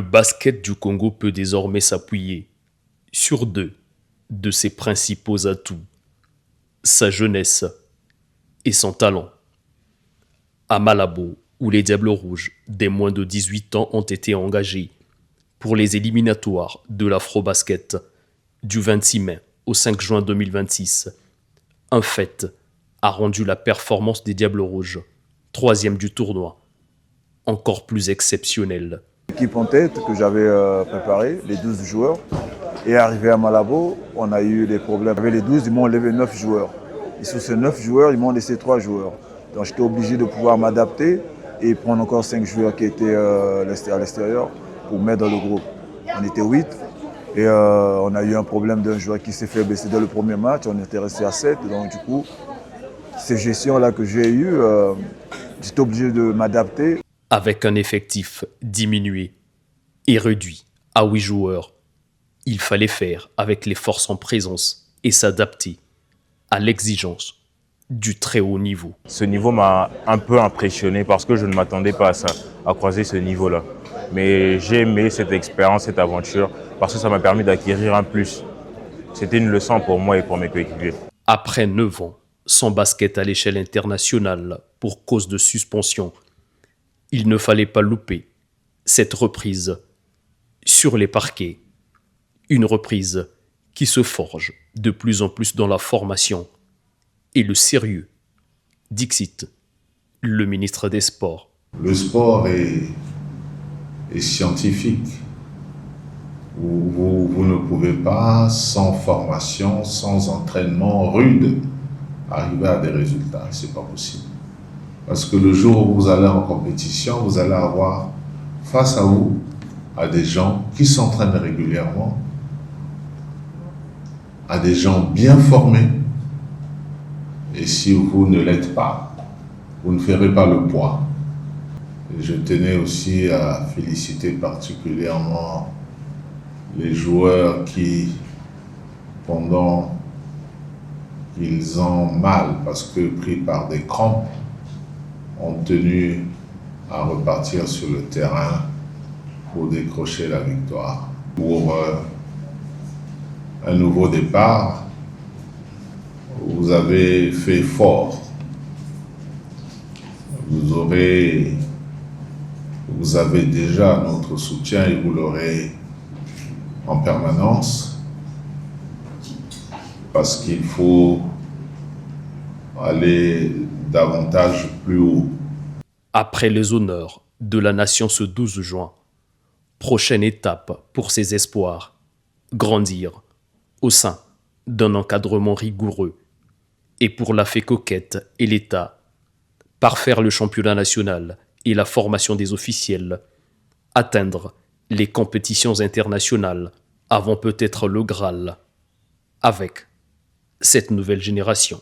basket du Congo peut désormais s'appuyer sur deux de ses principaux atouts, sa jeunesse et son talent. À Malabo, où les Diables Rouges des moins de 18 ans ont été engagés pour les éliminatoires de l'Afro-Basket du 26 mai au 5 juin 2026, un fait a rendu la performance des Diables Rouges, troisième du tournoi, encore plus exceptionnelle. L'équipe en tête que j'avais préparée, les 12 joueurs, est arrivé à Malabo, on a eu des problèmes. Avec les 12, ils m'ont enlevé 9 joueurs. Et sur ces 9 joueurs, ils m'ont laissé 3 joueurs. Donc j'étais obligé de pouvoir m'adapter et prendre encore 5 joueurs qui étaient à l'extérieur pour mettre dans le groupe. On était 8 et on a eu un problème d'un joueur qui s'est fait blesser dans le premier match. On était resté à 7. Donc du coup, ces gestions-là que j'ai eues, j'étais obligé de m'adapter. Avec un effectif diminué et réduit à 8 joueurs, il fallait faire avec les forces en présence et s'adapter à l'exigence du très haut niveau. Ce niveau m'a un peu impressionné parce que je ne m'attendais pas à ça, à croiser ce niveau-là. Mais j'ai aimé cette expérience, cette aventure, parce que ça m'a permis d'acquérir un plus. C'était une leçon pour moi et pour mes coéquipiers. Après 9 ans sans basket à l'échelle internationale pour cause de suspension, il ne fallait pas louper cette reprise sur les parquets. Une reprise qui se forge de plus en plus dans la formation et le sérieux. Dixit, le ministre des Sports. Le sport est scientifique. Vous ne pouvez pas, sans formation, sans entraînement rude, arriver à des résultats. Ce n'est pas possible. Parce que le jour où vous allez en compétition, vous allez avoir face à vous à des gens qui s'entraînent régulièrement, à des gens bien formés. Et si vous ne l'êtes pas, vous ne ferez pas le poids. Et je tenais aussi à féliciter particulièrement les joueurs qui, pendant qu'ils ont mal parce que pris par des crampes, ont tenu à repartir sur le terrain pour décrocher la victoire. Pour un nouveau départ, vous avez fait fort. Vous avez déjà notre soutien et vous l'aurez en permanence parce qu'il faut aller davantage plus haut. Après les honneurs de la nation ce 12 juin, prochaine étape pour ses espoirs, grandir au sein d'un encadrement rigoureux et pour la fée coquette et l'État, parfaire le championnat national et la formation des officiels, atteindre les compétitions internationales avant peut-être le Graal, avec cette nouvelle génération.